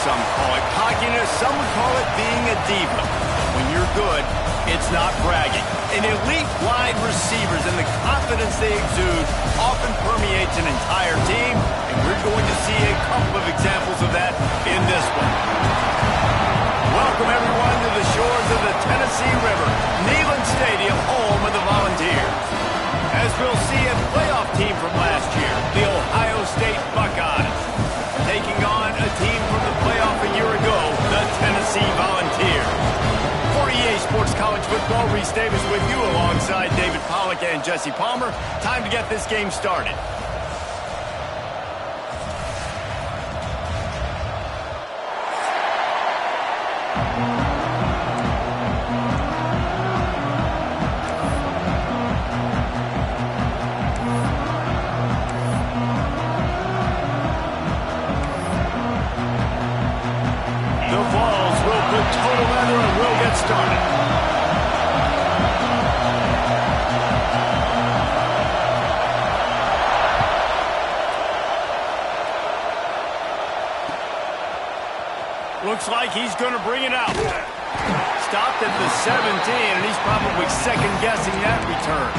some call it cockiness. Some would call it being a diva. When you're good, it's not bragging. And elite wide receivers and the confidence they exude often permeates an entire team, and we're going to see a couple of examples of that in this one. Welcome, everyone, to the shores of the Tennessee River, Neyland Stadium, home of the Volunteers. As we'll see a playoff team from last year, the Ohio State Buckeyes, taking on a team from the playoff a year ago, the Tennessee Volunteers. For EA Sports College Football, Reese Davis with you alongside David Pollack and Jesse Palmer. Time to get this game started. Started. Looks like he's going to bring it out. Stopped at the 17, and he's probably second-guessing that return.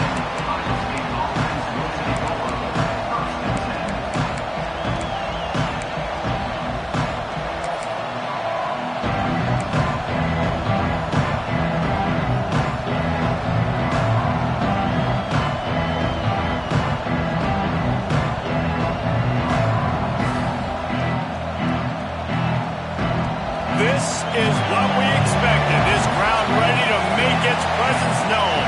This is what we expected. This crowd ready to make its presence known.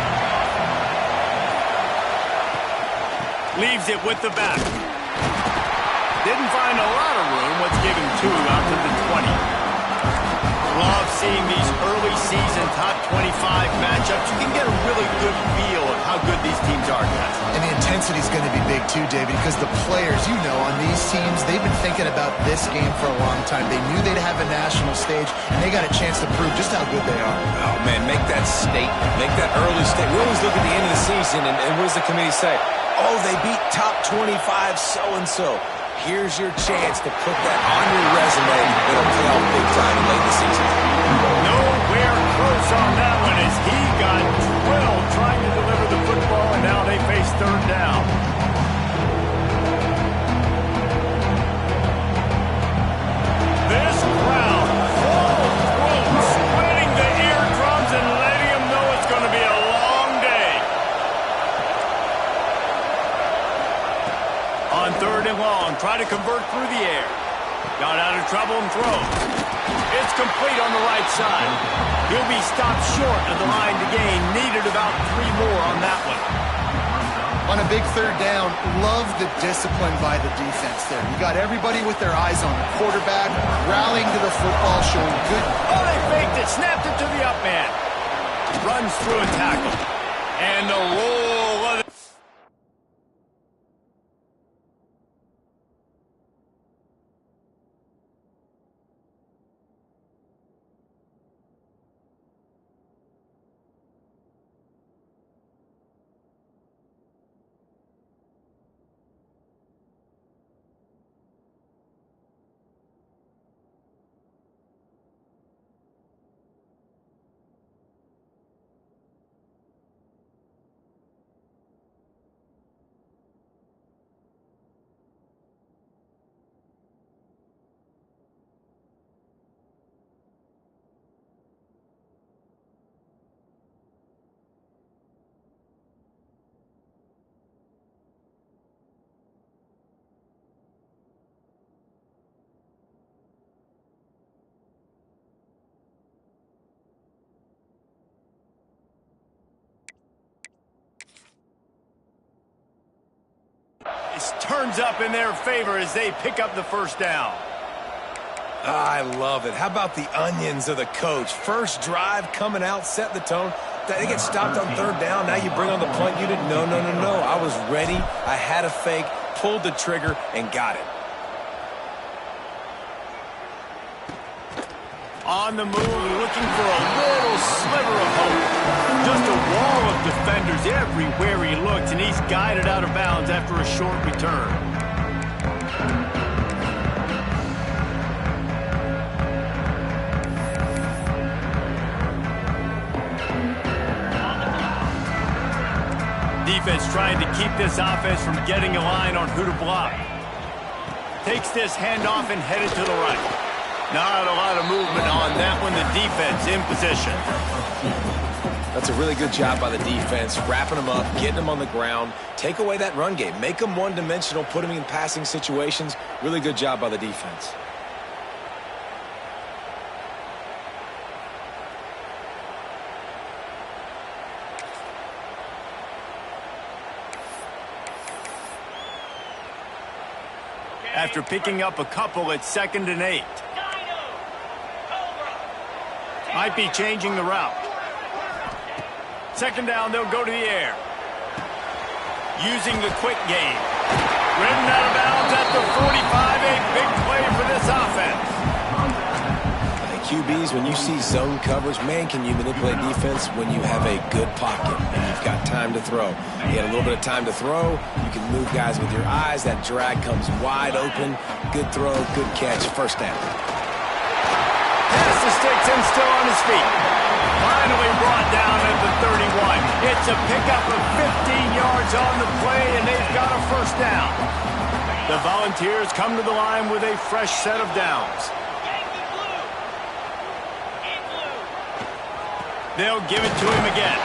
Leaves it with the back. Didn't find a lot of room. Let's give him 2 out to the 20. Love seeing these early season top 25 matchups. You can get a really good feel of how good these teams are, guys. And the intensity is going to be big too, David, because the players, you know, on these teams, they've been thinking about this game for a long time. They knew they'd have a national stage, and they got a chance to prove just how good they are. Oh, man, make that statement. Make that early statement. We always look at the end of the season, and what does the committee say? Oh, they beat top 25 so-and-so. Here's your chance to put that on your resume. It'll pay off big time in late in the season. Nowhere close on that one as he got drilled trying to deliver the football, and now they face third down. This crowd, full throat, splitting the eardrums and letting them know it's going to be a long day. On third and long, try to convert through the air. Got out of trouble and throws. It's complete on the right side. He'll be stopped short of the line to gain. Needed about 3 more on that one. On a big third down, love the discipline by the defense there. You got everybody with their eyes on the quarterback, rallying to the football, showing good. Oh, they faked it, snapped it to the up man. Runs through a tackle. And the roll of it. This turns up in their favor as they pick up the first down. I love it. How about the onions of the coach? First drive coming out, set the tone. They get stopped on third down. Now you bring on the punt unit. No. I was ready. I had a fake, pulled the trigger, and got it. On the move, looking for a little sliver of hope. Just a wall of defenders everywhere he looked, and he's guided out of bounds after a short return. defense trying to keep this offense from getting a line on who to block. Takes this handoff and headed to the right. Not a lot of movement on that one. The defense in position. That's a really good job by the defense, wrapping them up, getting them on the ground. Take away that run game. Make them one-dimensional, put them in passing situations. Really good job by the defense. After picking up a couple at 2nd and 8. Might be changing the route. 2nd down, they'll go to the air. Using the quick game. Ridden out of bounds at the 45. A big play for this offense. QBs, when you see zone coverage, man, can you manipulate defense when you have a good pocket and you've got time to throw. You got a little bit of time to throw. You can move guys with your eyes. That drag comes wide open. Good throw, good catch, 1st down. Pass the sticks and still on his feet. Finally brought down at the 31. It's a pickup of 15 yards on the play, and they've got a 1st down. The Volunteers come to the line with a fresh set of downs. They'll give it to him again.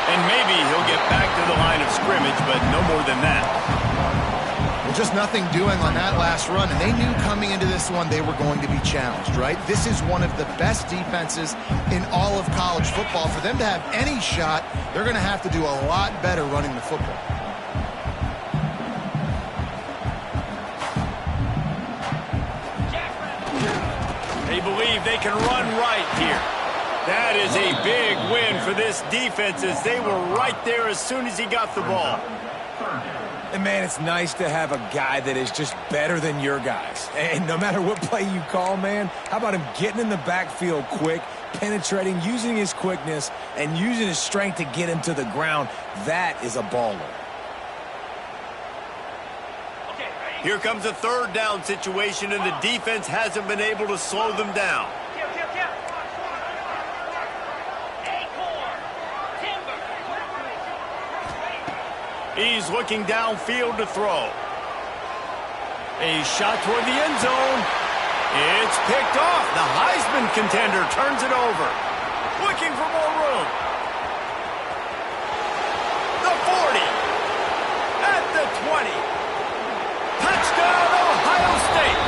And maybe he'll get back to the line of scrimmage, but no more than that. Well, just nothing doing on that last run, and they knew coming into this one they were going to be challenged, right? This is one of the best defenses in all of college football. For them to have any shot, they're going to have to do a lot better running the football. They believe they can run right here. That is a big win for this defense as they were right there as soon as he got the ball. And, man, it's nice to have a guy that is just better than your guys. And no matter what play you call, man, how about him getting in the backfield quick, penetrating, using his quickness, and using his strength to get him to the ground? That is a baller. Here comes a 3rd down situation, and the defense hasn't been able to slow them down. He's looking downfield to throw. A shot toward the end zone. It's picked off. The Heisman contender turns it over. Looking for more room. The 40. At the 20. Touchdown, Ohio State.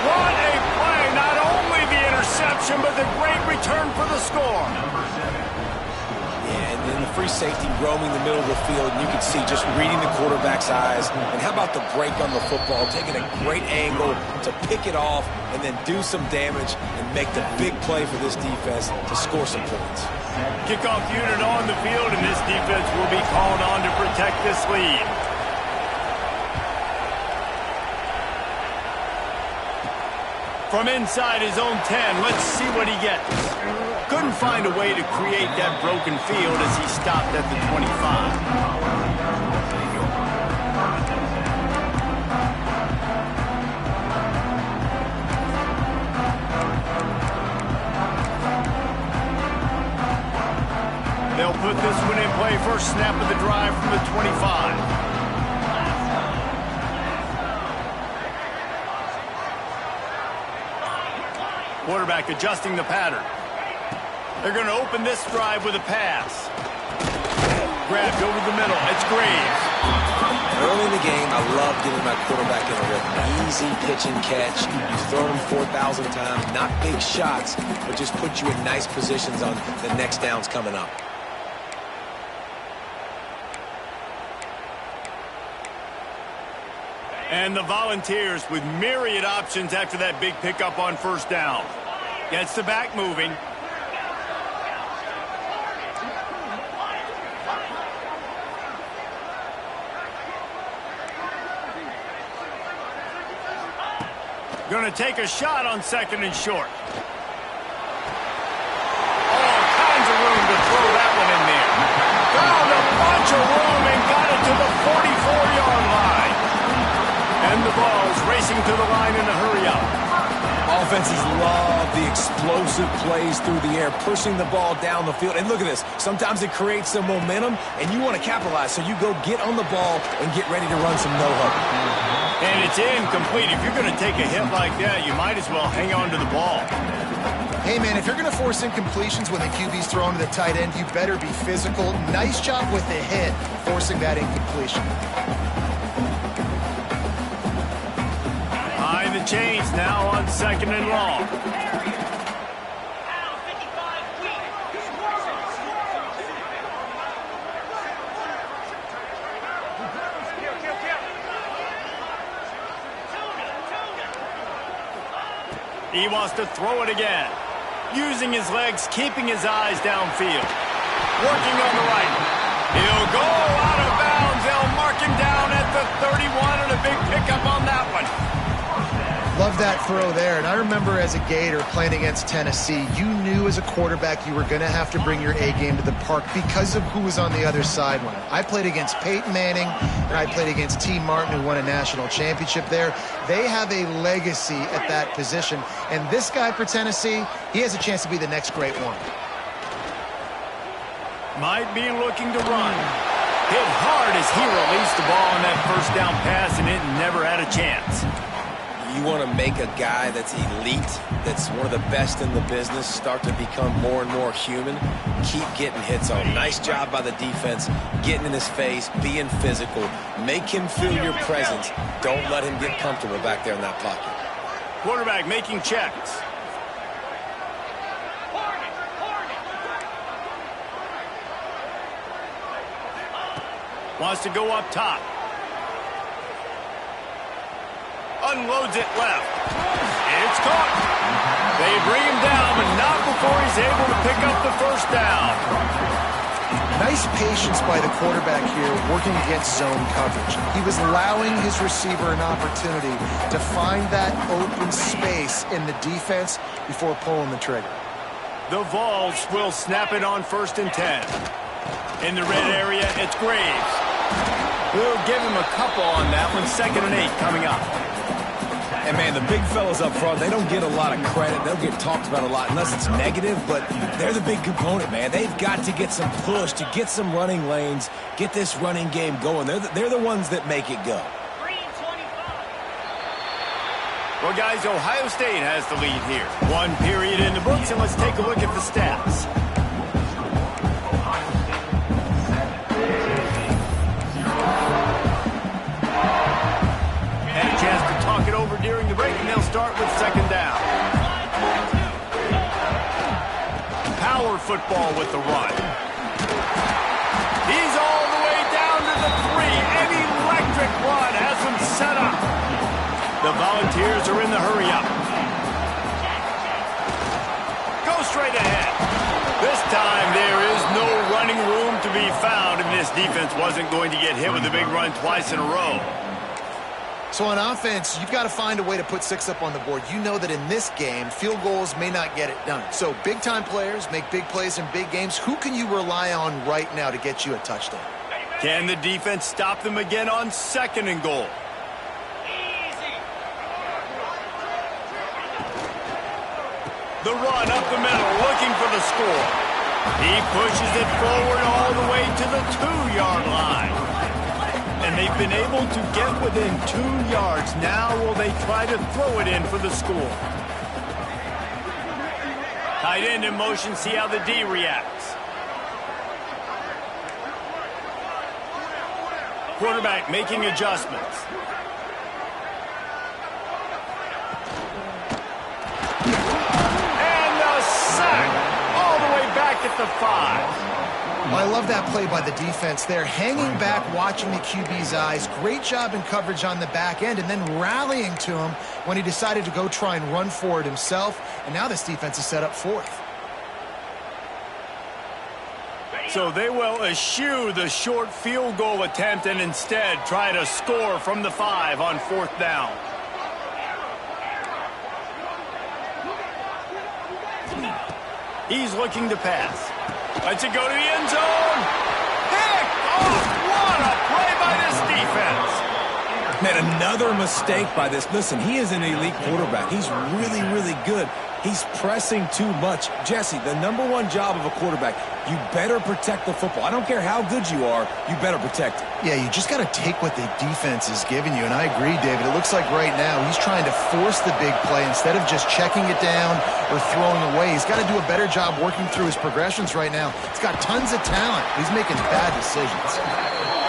What a play. Not only the interception, but the great return for the score. And then the free safety roaming the middle of the field, and you can see just reading the quarterback's eyes. And how about the break on the football, taking a great angle to pick it off and then do some damage and make the big play for this defense to score some points. Kickoff unit on the field, and this defense will be called on to protect this lead. From inside his own 10, let's see what he gets. Couldn't find a way to create that broken field as he stopped at the 25. They'll put this one in play. First snap of the drive from the 25. Quarterback adjusting the pattern. They're going to open this drive with a pass. Grabbed over the middle. It's Graves. Early in the game, I love getting my quarterback in a rhythm. Easy pitch and catch. You've thrown him 4,000 times. Not big shots, but just put you in nice positions on the next downs coming up. And the Volunteers with myriad options after that big pickup on first down. Gets the back moving. Going to take a shot on 2nd and short. All kinds of room to throw that one in there. Found a bunch of room and got it to the 44-yard line. And the ball's racing to the line in a hurry up. Offenses love the explosive plays through the air, pushing the ball down the field. And look at this. Sometimes it creates some momentum, and you want to capitalize. So you go get on the ball and get ready to run some no-huddle. And it's incomplete. If you're going to take a hit like that, you might as well hang on to the ball. Hey, man, if you're going to force incompletions when the QB's thrown to the tight end, you better be physical. Nice job with the hit, forcing that incompletion. Behind the chains now on 2nd and long. He wants to throw it again. Using his legs, keeping his eyes downfield. Working on the right. He'll go out of bounds. They'll mark him down at the 31 and a big pickup on that one. Love that throw there. And I remember as a Gator playing against Tennessee, you knew as a quarterback you were going to have to bring your A game to the park because of who was on the other sideline. I played against Peyton Manning, and I played against T. Martin, who won a national championship there. They have a legacy at that position. And this guy for Tennessee, he has a chance to be the next great one. Might be looking to run. Hit hard as he released the ball on that first down pass, and it never had a chance. You want to make a guy that's elite, that's one of the best in the business, start to become more and more human. Keep getting hits on. Nice job by the defense, getting in his face, being physical. Make him feel your presence. Don't let him get comfortable back there in that pocket. Quarterback making checks. Wants to go up top. Unloads it left. It's caught. They bring him down, but not before he's able to pick up the first down. Nice patience by the quarterback here working against zone coverage. He was allowing his receiver an opportunity to find that open space in the defense before pulling the trigger. The Vols will snap it on 1st and 10. In the red area, it's Graves. We'll give him a couple on that one. 2nd and 8 coming up. And, man, the big fellas up front, they don't get a lot of credit. They'll get talked about a lot unless it's negative, but they're the big component, man. They've got to get some push, to get some running lanes, get this running game going. They're the ones that make it go. Well, guys, Ohio State has the lead here. 1 period in the books, and let's take a look at the stats. It over during the break, and they'll start with 2nd down. Power football with the run. He's all the way down to the 3. An electric run has them set up. The Volunteers are in the hurry-up. Go straight ahead. This time there is no running room to be found, and this defense wasn't going to get hit with a big run twice in a row. So on offense, you've got to find a way to put 6 up on the board. You know that in this game, field goals may not get it done. So big-time players make big plays in big games. Who can you rely on right now to get you a touchdown? Can the defense stop them again on 2nd and goal? The run up the middle, looking for the score. He pushes it forward all the way to the 2-yard line. And they've been able to get within 2 yards. Now will they try to throw it in for the score? Tight end in motion, see how the D reacts. Quarterback making adjustments. And the sack all the way back at the 5. Well, I love that play by the defense there. Hanging back, watching the QB's eyes. Great job in coverage on the back end, and then rallying to him when he decided to go try and run for it himself. And now this defense is set up 4th. So they will eschew the short field goal attempt and instead try to score from the 5 on 4th down. He's looking to pass. Lets it go to the end zone. Pick off. What a play by this defense. Man, another mistake by this. Listen, he is an elite quarterback. He's really, really good. He's pressing too much. Jesse, the #1 job of a quarterback, you better protect the football. I don't care how good you are, you better protect it. Yeah, you just got to take what the defense is giving you, and I agree, David. It looks like right now he's trying to force the big play instead of just checking it down or throwing away. He's got to do a better job working through his progressions right now. He's got tons of talent. He's making bad decisions.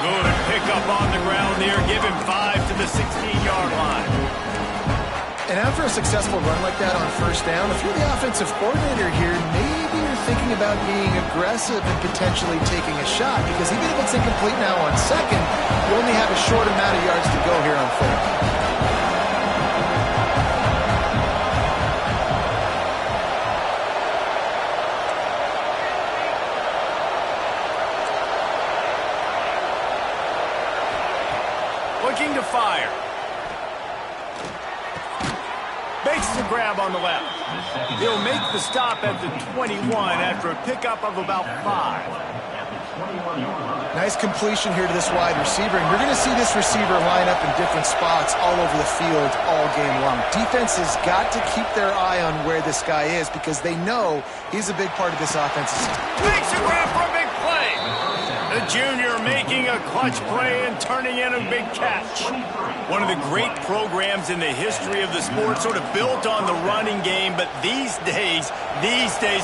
Good pickup on the ground there. Give him 5 to the 16-yard line. And after a successful run like that on first down, if you're the offensive coordinator here, maybe you're thinking about being aggressive and potentially taking a shot, because even if it's incomplete now on second, you only have a short amount of yards to go here on third. Looking to fire. Makes the grab on the left. He'll make the stop at the 21 after a pickup of about 5. Nice completion here to this wide receiver, and you're going to see this receiver line up in different spots all over the field all game long. Defense has got to keep their eye on where this guy is because they know he's a big part of this offensive system. Makes a grab for a big play. The junior making a clutch play and turning in a big catch. One of the great programs in the history of the sport, sort of built on the running game, but these days,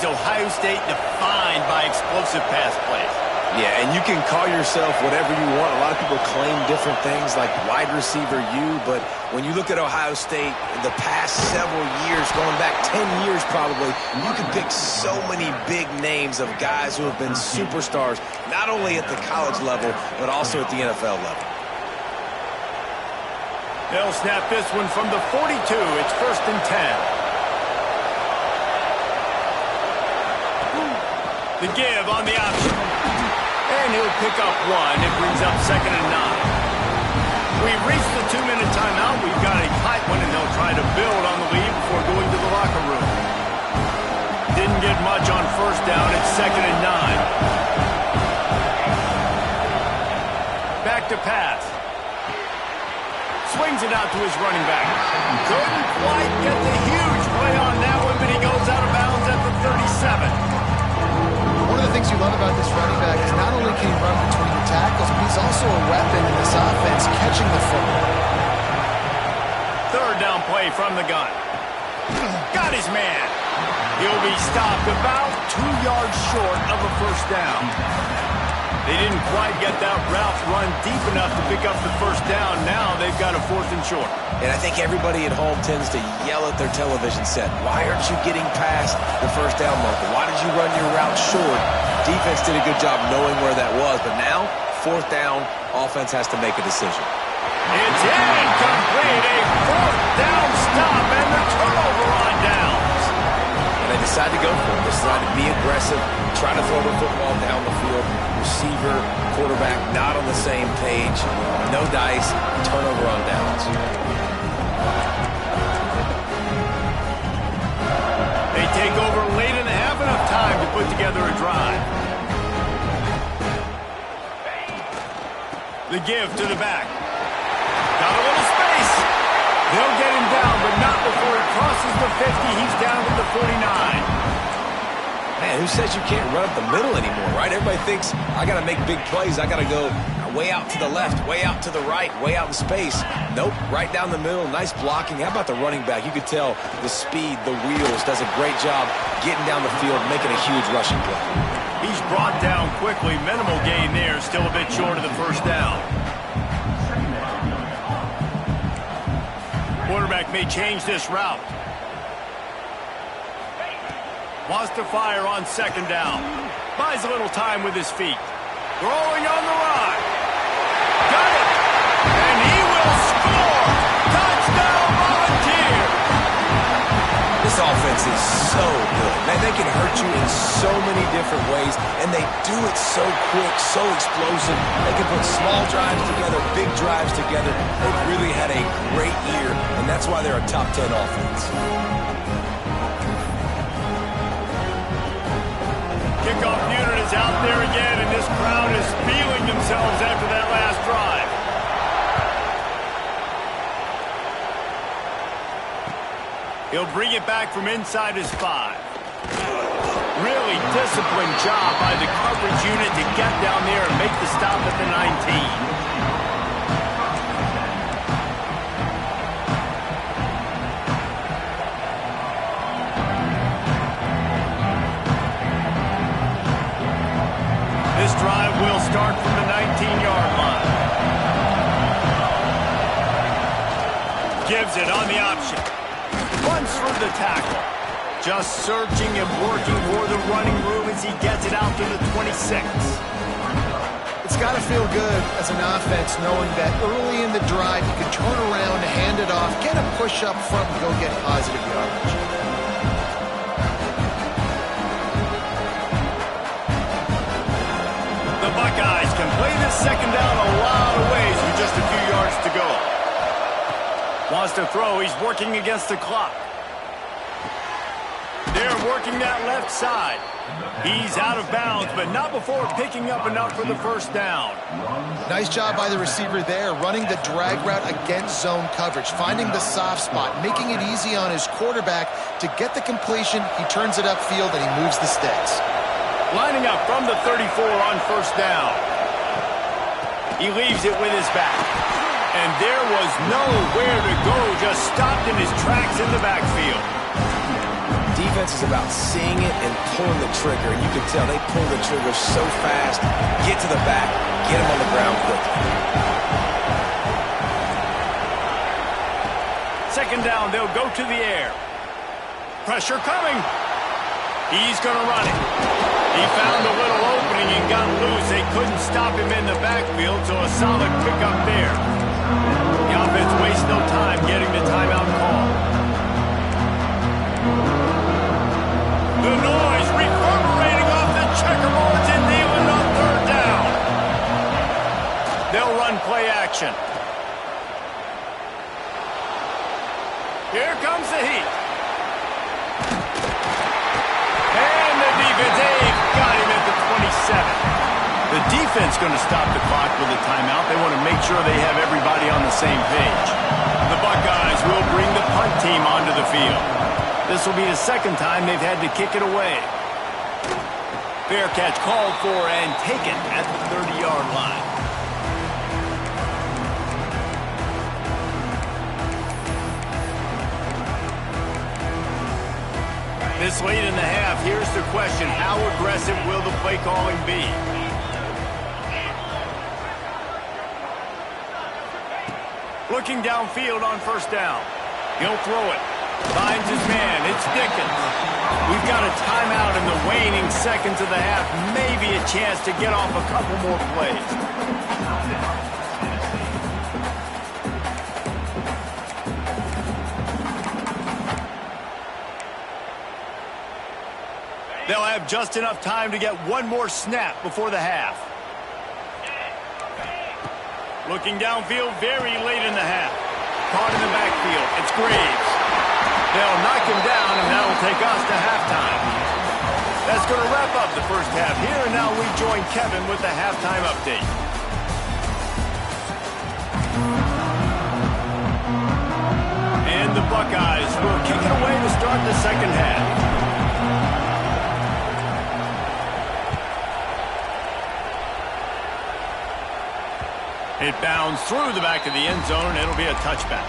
Ohio State defined by explosive pass plays. Yeah, and you can call yourself whatever you want. A lot of people claim different things like wide receiver U, but when you look at Ohio State the past several years, going back 10 years probably, you can pick so many big names of guys who have been superstars, not only at the college level, but also at the NFL level. They'll snap this one from the 42. It's 1st and 10. The give on the option. And he'll pick up 1. It brings up 2nd and 9. We've reached the 2-minute timeout. We've got a tight one, and they'll try to build on the lead before going to the locker room. Didn't get much on first down. It's 2nd and 9. Back to pass. Swings it out to his running back. Couldn't quite get the huge play on that one, but he goes out of bounds at the 37. One of the things you love about this running back is not only can he run between the tackles, but he's also a weapon in this offense, catching the football. 3rd down play from the gun. Got his man. He'll be stopped about 2 yards short of a first down. They didn't quite get that route run deep enough to pick up the first down. Now they've got a 4th and short. And I think everybody at home tends to yell at their television set. Why aren't you getting past the first down marker? Why did you run your route short? Defense did a good job knowing where that was. But now, 4th down, offense has to make a decision. It's incomplete. A 4th down stop and the turnover on downs. And they decide to go for it. They decide to be aggressive, try to throw the football down the field. Receiver, quarterback, not on the same page. No dice, turnover on downs. They take over late in the half, enough time to put together a drive. The give to the back. Got a little space. They'll get him down, but not before he crosses the 50. He's down to the 49. Man, who says you can't run up the middle anymore, right? Everybody thinks, I got to make big plays. I got to go way out to the left, way out to the right, way out in space. Nope, right down the middle. Nice blocking. How about the running back? You could tell the speed, the wheels, does a great job getting down the field, making a huge rushing play. He's brought down quickly. Minimal gain there. Still a bit short of the first down. Quarterback may change this route. Wants to fire on 2nd down. Buys a little time with his feet. Throwing on the run. Got it. And he will score. Touchdown Volunteer. This offense is so good. Man, they can hurt you in so many different ways, and they do it so quick, so explosive. They can put small drives together, big drives together. They've really had a great year, and that's why they're a top 10 offense. Kickoff unit is out there again, and this crowd is feeling themselves after that last drive. He'll bring it back from inside his 5. Really disciplined job by the coverage unit to get down there and make the stop at the 19. This drive will start from the 19-yard line. Gives it on the option. Runs through the tackle. Just searching and working for the running room as he gets it out to the 26. It's got to feel good as an offense knowing that early in the drive you can turn around, hand it off, get a push up front, and go get positive yardage. The Buckeyes can play this second down a lot of ways with just a few yards to go. Wants to throw. He's working against the clock. They're working that left side. He's out of bounds, but not before picking up enough for the first down. Nice job by the receiver there, running the drag route against zone coverage, finding the soft spot, making it easy on his quarterback to get the completion. He turns it upfield, and he moves the sticks. Lining up from the 34 on first down. He leaves it with his back. And there was nowhere to go, just stopped in his tracks in the backfield. Defense is about seeing it and pulling the trigger. And you can tell they pull the trigger so fast. Get to the back. Get him on the ground quickly. Second down, they'll go to the air. Pressure coming. He's going to run it. He found a little opening and got loose. They couldn't stop him in the backfield, so a solid pickup there. The offense wastes no time getting the timeout call. The noise reverberating off the checkerboards and kneeling on third down. They'll run play action. Here comes the heat. And the defense, they've got him at the 27. The defense going to stop the clock with a timeout. They want to make sure they have everybody on the same page. The Buckeyes will bring the punt team onto the field. This will be the second time they've had to kick it away. Fair catch called for and taken at the 30-yard line. This late in the half, here's the question. How aggressive will the play calling be? Looking downfield on first down. He'll throw it. Finds his man. It's Dickens. We've got a timeout in the waning seconds of the half. Maybe a chance to get off a couple more plays. They'll have just enough time to get one more snap before the half. Looking downfield very late in the half. Caught in the backfield. It's Graves. They'll knock him down, and that'll take us to halftime. That's going to wrap up the first half here, and now we join Kevin with the halftime update. And the Buckeyes will kick it away to start the second half. It bounds through the back of the end zone, and it'll be a touchback.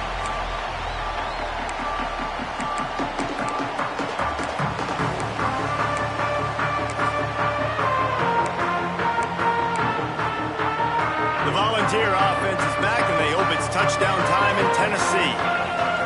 The Volunteer offense is back, and they hope it's touchdown time in Tennessee.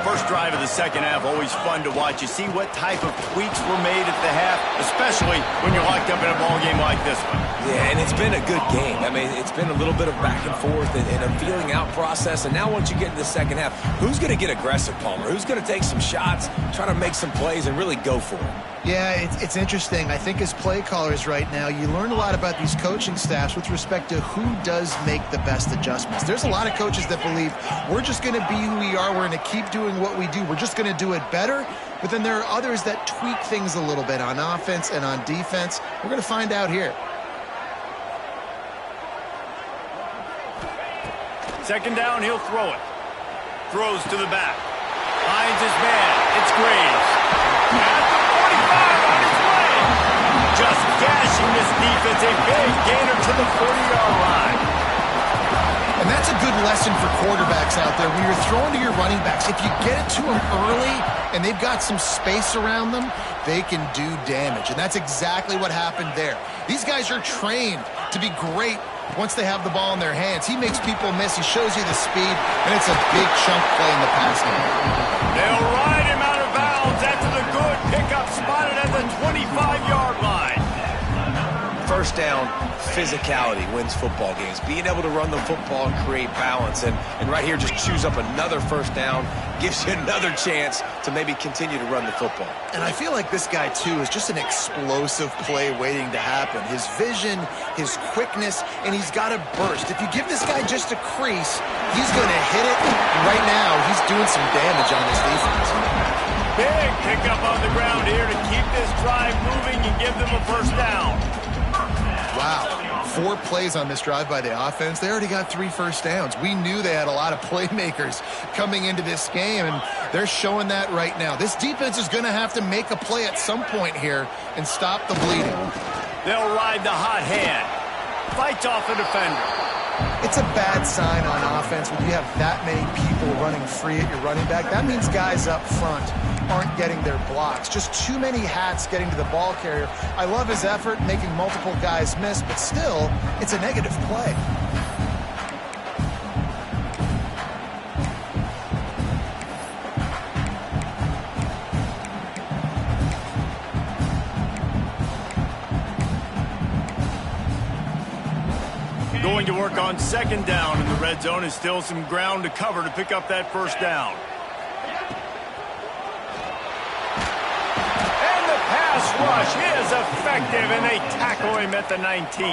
First drive of the second half, always fun to watch. You see what type of tweaks were made at the half, especially when you're locked up in a ball game like this one. Yeah, and it's been a good game. I mean, it's been a little bit of back and forth and a feeling out process. And now once you get into the second half, who's going to get aggressive, Palmer? Who's going to take some shots, try to make some plays, and really go for it? Yeah, it's interesting. I think as play callers right now, you learn a lot about these coaching staffs with respect to who does make the best adjustments. There's a lot of coaches that believe we're just going to be who we are. We're going to keep doing what we do. We're just going to do it better. But then there are others that tweak things a little bit on offense and on defense. We're going to find out here. Second down, he'll throw it. Throws to the back. Finds his man. It's Graves. At the 45 on his way. Just gashing this defense. A big gainer to the 40-yard line. And that's a good lesson for quarterbacks out there. When you're throwing to your running backs, if you get it to them early and they've got some space around them, they can do damage. And that's exactly what happened there. These guys are trained to be great once they have the ball in their hands. He makes people miss. He shows you the speed, and it's a big chunk play in the pass game. They'll ride him out of bounds after the good pickup spotted at the 25-yard line. First down, physicality wins football games. Being able to run the football and create balance. And right here, just choose up another first down, gives you another chance to maybe continue to run the football. And I feel like this guy, too, is just an explosive play waiting to happen. His vision, his quickness, and he's got a burst. If you give this guy just a crease, he's going to hit it. Right now, he's doing some damage on this defense. Big pickup on the ground here to keep this drive moving and give them a first down. Wow, 4 plays on this drive by the offense. They already got 3 first downs. We knew they had a lot of playmakers coming into this game, and they're showing that right now. This defense is going to have to make a play at some point here and stop the bleeding. They'll ride the hot hand. Fights off a defender. It's a bad sign on offense when you have that many people running free at your running back. That means guys up front aren't getting their blocks. Just too many hats getting to the ball carrier. I love his effort, making multiple guys miss, but still, it's a negative play. Going to work on second down in the red zone, and still some ground to cover to pick up that first down. And the pass rush is effective, and they tackle him at the 19.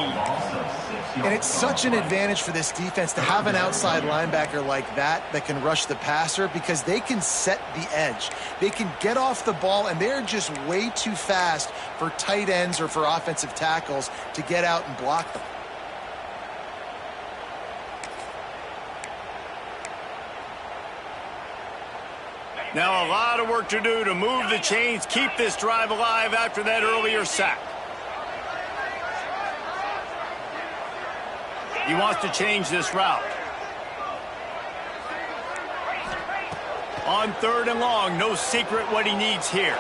And it's such an advantage for this defense to have an outside linebacker like that can rush the passer, because they can set the edge. They can get off the ball, and they're just way too fast for tight ends or for offensive tackles to get out and block them. Now a lot of work to do to move the chains, keep this drive alive after that earlier sack. He wants to change this route. On third and long, no secret what he needs here.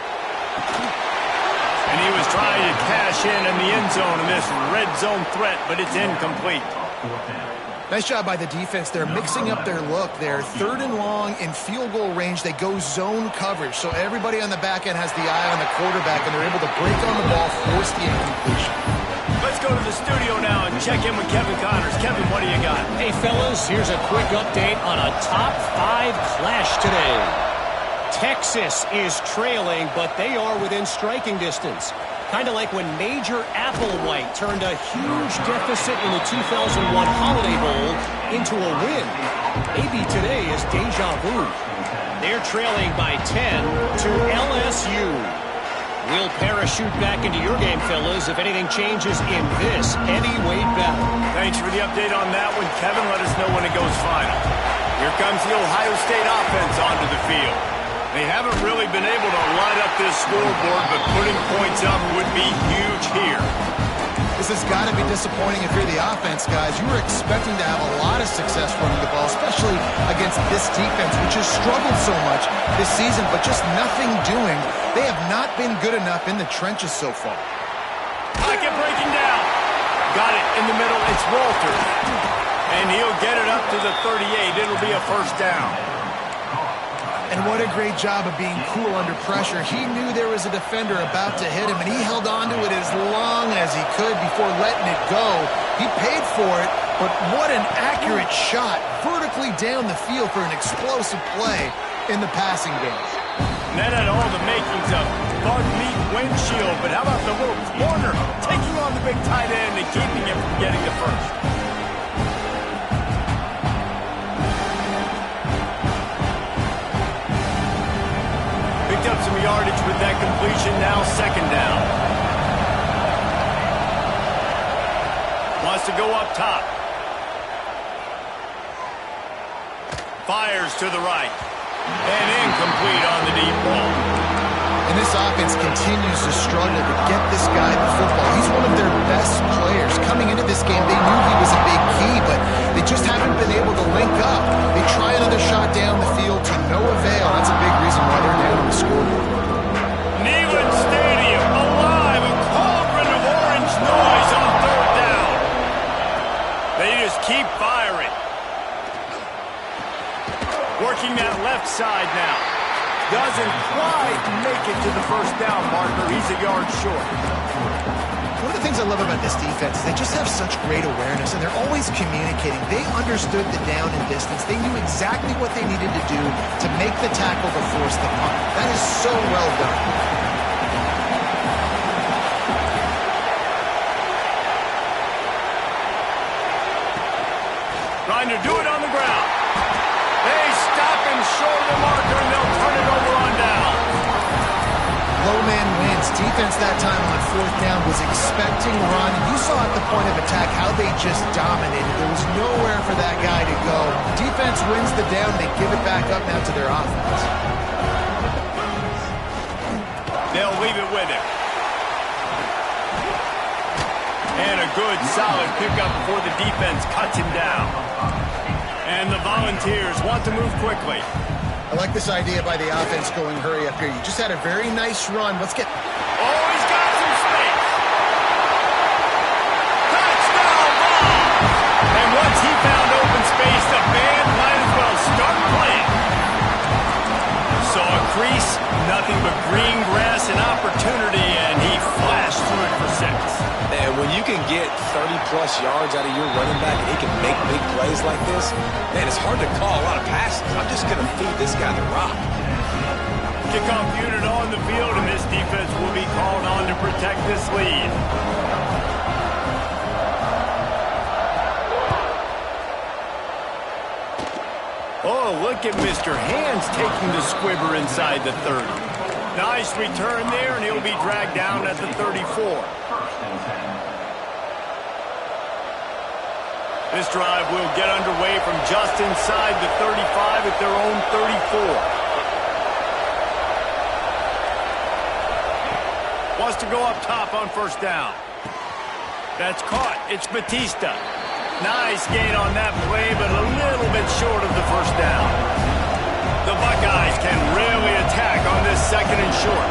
And he was trying to cash in the end zone in this red zone threat, but it's incomplete. Nice job by the defense. They're mixing up their look. They're third and long in field goal range. They go zone coverage, so everybody on the back end has the eye on the quarterback, and they're able to break on the ball, force the incompletion. Let's go to the studio now and check in with Kevin Connors. Kevin, what do you got? Hey, fellas, here's a quick update on a top 5 clash today. Texas is trailing, but they are within striking distance. Kind of like when Major Applewhite turned a huge deficit in the 2001 Holiday Bowl into a win. Maybe today is deja vu. They're trailing by 10 to LSU. We'll parachute back into your game, fellas, if anything changes in this heavyweight battle. Thanks for the update on that one, Kevin. Let us know when it goes final. Here comes the Ohio State offense onto the field. They haven't really been able to light up this scoreboard, but putting points up would be huge here. This has got to be disappointing if you're the offense, guys. You were expecting to have a lot of success running the ball, especially against this defense, which has struggled so much this season, but just nothing doing. They have not been good enough in the trenches so far. Pocket breaking down. Got it in the middle. It's Walters. And he'll get it up to the 38. It'll be a first down. And what a great job of being cool under pressure. He knew there was a defender about to hit him, and he held on to it as long as he could before letting it go. He paid for it, but what an accurate shot vertically down the field for an explosive play in the passing game. That had all the makings of Bud Meat windshield, but how about the little corner taking on the big tight end and keeping him from getting the first? Up some yardage with that completion. Now second down. Wants to go up top. Fires to the right. And incomplete on the deep ball. And this offense continues to struggle to get this guy the football. He's one of their best players. Coming into this game, they knew he was a big key, but they just haven't been able to link up. They try another shot down the field to no avail. That's a big reason why they're down on the scoreboard. Neyland Stadium alive, a cauldron of orange noise on third down. They just keep firing. Working that left side now. Doesn't quite make it to the first down marker. He's a yard short. One of the things I love about this defense is they just have such great awareness, and they're always communicating. They understood the down and distance. They knew exactly what they needed to do to make the tackle to force the punt. That is so well done. Trying to do it on the ground. They stop him short of the marker, and they'll turn it over on down. Low man wins. Defense that time on fourth down was expecting run. And you saw at the point of attack how they just dominated. There was nowhere for that guy to go. Defense wins the down. They give it back up now to their offense. They'll leave it with him. And a good, solid pickup before the defense cuts him down. And the Volunteers want to move quickly. I like this idea by the offense going hurry up here. You just had a very nice run. Let's get... Oh, he's got some space. Touchdown ball. And once he found open space, the band might as well start playing. Saw a crease, nothing but green grass and opportunity, and he flashed through it for 6. And when you can get 30-plus yards out of your running back and he can make big plays like this, man, it's hard to call a lot of passes. I'm just going to feed this guy the rock. Kickoff unit on the field, and this defense will be called on to protect this lead. Oh, look at Mr. Hands taking the squibber inside the 30. Nice return there, and he'll be dragged down at the 34. This drive will get underway from just inside the 35 at their own 34. Wants to go up top on first down. That's caught. It's Batista. Nice gain on that play, but a little bit short of the first down. The Buckeyes can really attack on this second and short.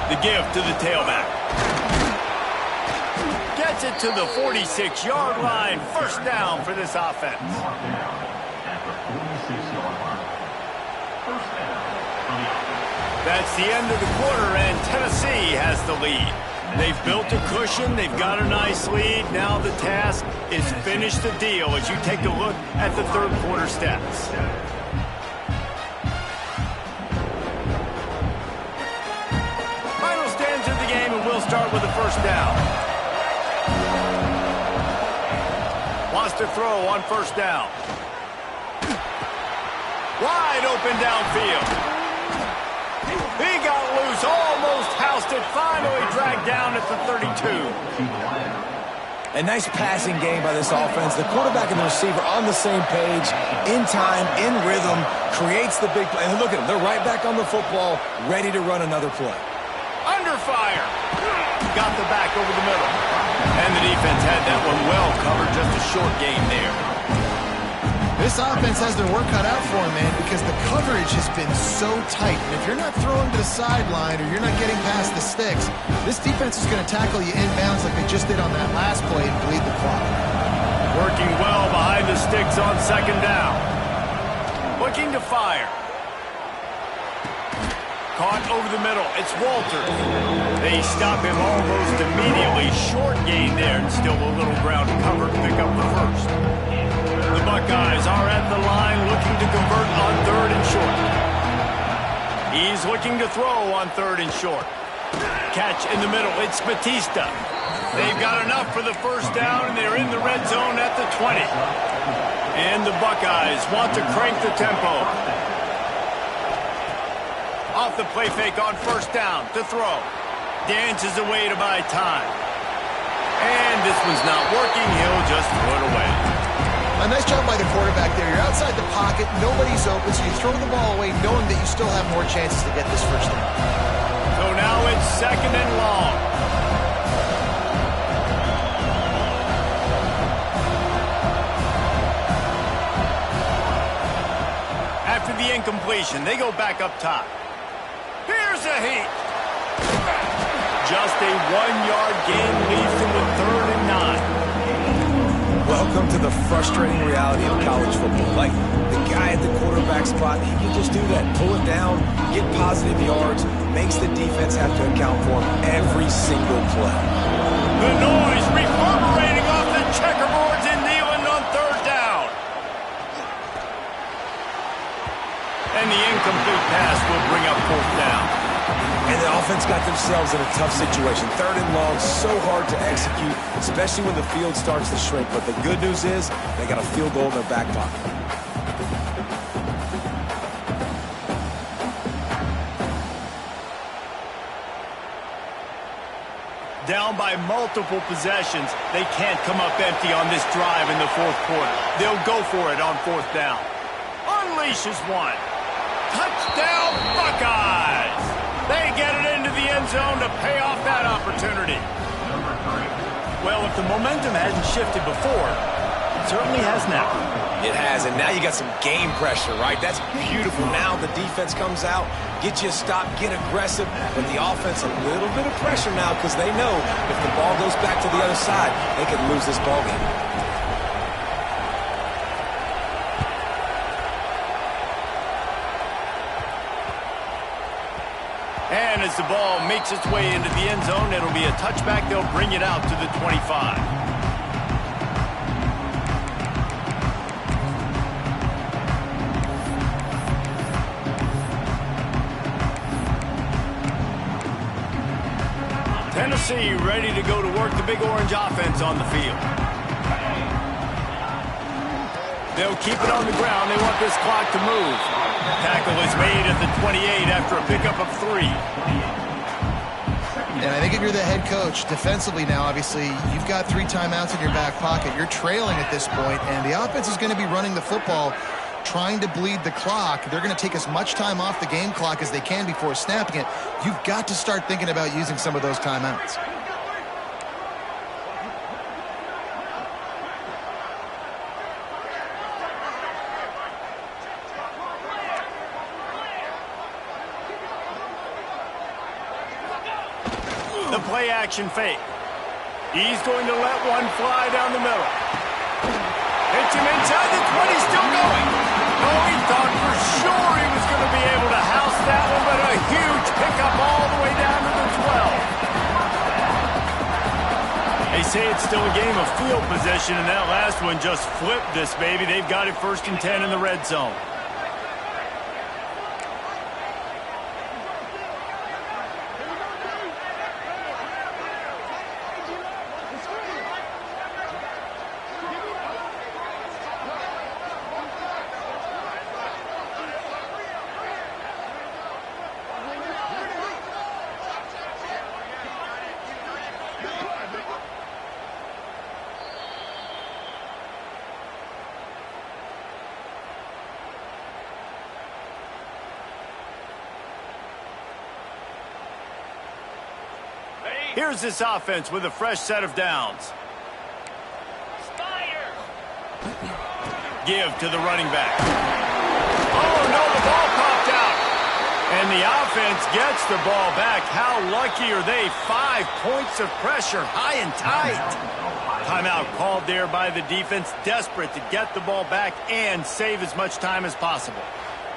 The give to the tailback. Gets it to the 46-yard line. First down for this offense. That's the end of the quarter, and Tennessee has the lead. They've built a cushion. They've got a nice lead. Now the task is finish the deal as you take a look at the third quarter stats. Final stands of the game, and we'll start with the first down. Wants to throw on first down. Wide open downfield. He got loose, almost housed it, finally dragged down at the 32. A nice passing game by this offense. The quarterback and the receiver on the same page, in time, in rhythm, creates the big play. And look at them, they're right back on the football, ready to run another play. Under fire. Got the back over the middle. And the defense had that one well covered, just a short gain there. This offense has their work cut out for them, man, because the coverage has been so tight. And if you're not throwing to the sideline or you're not getting past the sticks, this defense is going to tackle you inbounds like they just did on that last play and bleed the clock. Working well behind the sticks on second down. Looking to fire. Caught over the middle. It's Walters. They stop him almost immediately. Short gain there, and still a little ground cover to pick up the first. The Buckeyes are at the line looking to convert on third and short. He's looking to throw on third and short. Catch in the middle. It's Batista. They've got enough for the first down, and they're in the red zone at the 20. And the Buckeyes want to crank the tempo. Off the play fake on first down to throw. Dances away to buy time. And this one's not working. He'll just throw it away. A nice job by the quarterback there. You're outside the pocket, nobody's open, so you throw the ball away knowing that you still have more chances to get this first down. So now it's 2nd and long. After the incompletion, they go back up top. Here's a heat. Just a 1-yard gain leads them with 3rd and 9. Welcome to the frustrating reality of college football. Like, the guy at the quarterback spot, he can just do that. Pull it down, get positive yards, makes the defense have to account for him every single play. The noise reverberating off the checkerboards in Neyland on 3rd down. And the incomplete pass will bring up 4th down. And the offense got themselves in a tough situation. 3rd and long, so hard to execute, especially when the field starts to shrink. But the good news is they got a field goal in their back pocket. Down by multiple possessions, they can't come up empty on this drive in the 4th quarter. They'll go for it on 4th down. Unleashes one. Touchdown, Buckeyes! They get it into the end zone to pay off that opportunity. Well, if the momentum hasn't shifted before, it certainly has now. It has, and now you got some game pressure, right? That's beautiful. Now the defense comes out, get you a stop, get aggressive, but the offense a little bit of pressure now because they know if the ball goes back to the other side, they could lose this ball game. And as the ball makes its way into the end zone, it'll be a touchback. They'll bring it out to the 25. Tennessee ready to go to work the Big Orange offense on the field. They'll keep it on the ground. They want this clock to move. Tackle is made at the 28 after a pickup of 3. And I think if you're the head coach, defensively now, obviously, you've got 3 timeouts in your back pocket. You're trailing at this point, and the offense is going to be running the football, trying to bleed the clock. They're going to take as much time off the game clock as they can before snapping it. You've got to start thinking about using some of those timeouts. The play action fake. He's going to let one fly down the middle. Hits him inside the 20, still going. Oh, he thought for sure he was going to be able to house that one, but a huge pickup all the way down to the 12. They say it's still a game of field possession, and that last one just flipped this baby. They've got it 1st and 10 in the red zone. Here's this offense with a fresh set of downs. Give to the running back. Oh, no, the ball popped out. And the offense gets the ball back. How lucky are they? 5 points of pressure, high and tight. Timeout called there by the defense, desperate to get the ball back and save as much time as possible.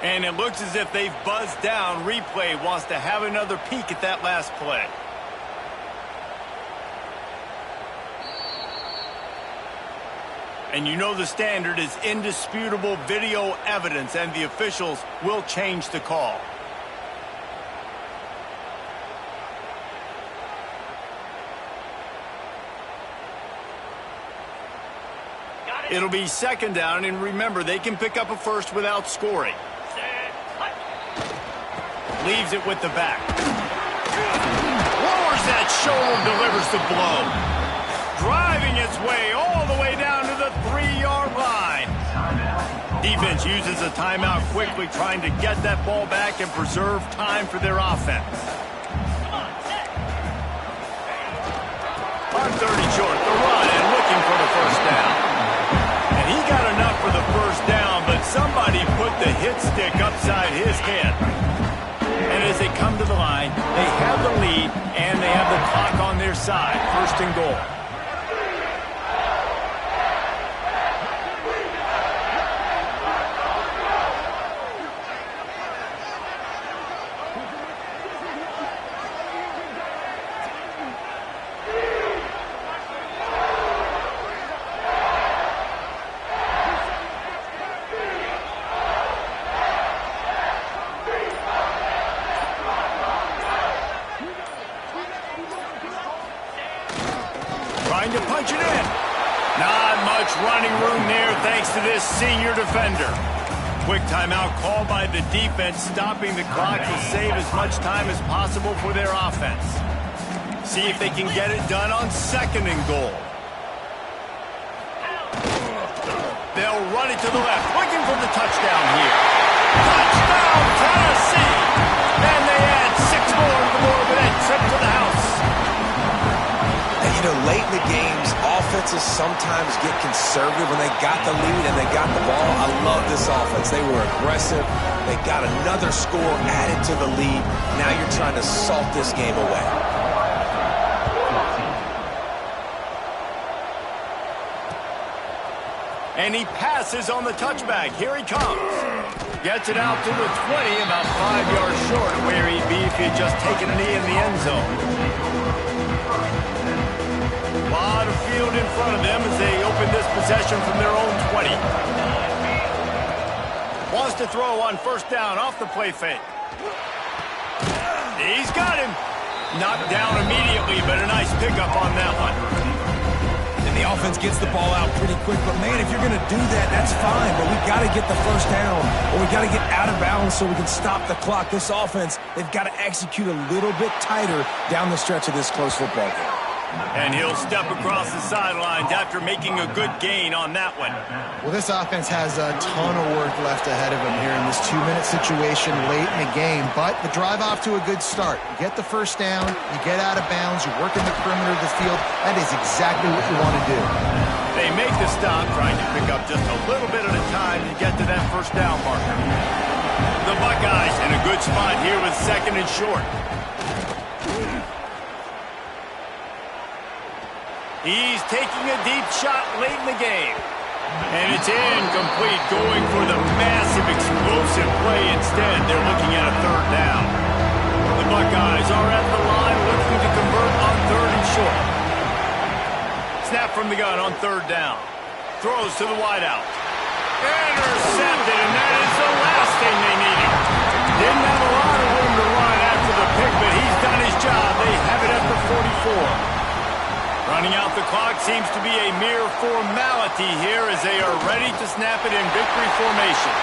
And it looks as if they've buzzed down. Replay wants to have another peek at that last play. And you know the standard is indisputable video evidence, and the officials will change the call. It'll be 2nd down, and remember, they can pick up a first without scoring. Leaves it with the back. Lowers that shoulder, delivers the blow. Driving its way all the way down to the 3-yard line. Defense uses a timeout quickly, trying to get that ball back and preserve time for their offense. On 30 short, the run and looking for the first down. And he got enough for the first down, but somebody put the hit stick upside his head. And as they come to the line, they have the lead and they have the clock on their side. First and goal. Trying to punch it in. Not much running room there thanks to this senior defender. Quick timeout called by the defense, stopping the clock to save as much time as possible for their offense. See if they can get it done on second and goal. They'll run it to the left, looking for the touchdown here. Touchdown, Tennessee! And they add 6 more to the board with that trip to the house. And, you know, late in the games, offenses sometimes get conservative when they got the lead and they got the ball. I love this offense. They were aggressive. They got another score added to the lead. Now you're trying to salt this game away. And he passes on the touchback. Here he comes. Gets it out to the 20, about 5 yards short of where he'd be if he had just taken a knee in the end zone. A lot of field in front of them as they open this possession from their own 20. Wants to throw on first down off the play fake. He's got him. Knocked down immediately, but a nice pickup on that one. And the offense gets the ball out pretty quick. But, man, if you're going to do that, that's fine. But we got to get the first down, or we got to get out of bounds so we can stop the clock. This offense, they've got to execute a little bit tighter down the stretch of this close football game. And he'll step across the sidelines after making a good gain on that one. Well, this offense has a ton of work left ahead of them here in this 2-minute situation late in the game. But the drive off to a good start. You get the first down, you get out of bounds, you work in the perimeter of the field. That is exactly what you want to do. They make the stop, trying to pick up just a little bit at a time to get to that first down marker. The Buckeyes in a good spot here with second and short. He's taking a deep shot late in the game. And it's incomplete, going for the massive explosive play instead. They're looking at a third down. The Buckeyes are at the line looking to convert on third and short. Snap from the gun on third down. Throws to the wideout. Intercepted, and that is the last thing they needed. Didn't have a lot of room to run after the pick, but he's done his job. They have it at the 44. Running out the clock seems to be a mere formality here as they are ready to snap it in victory formation.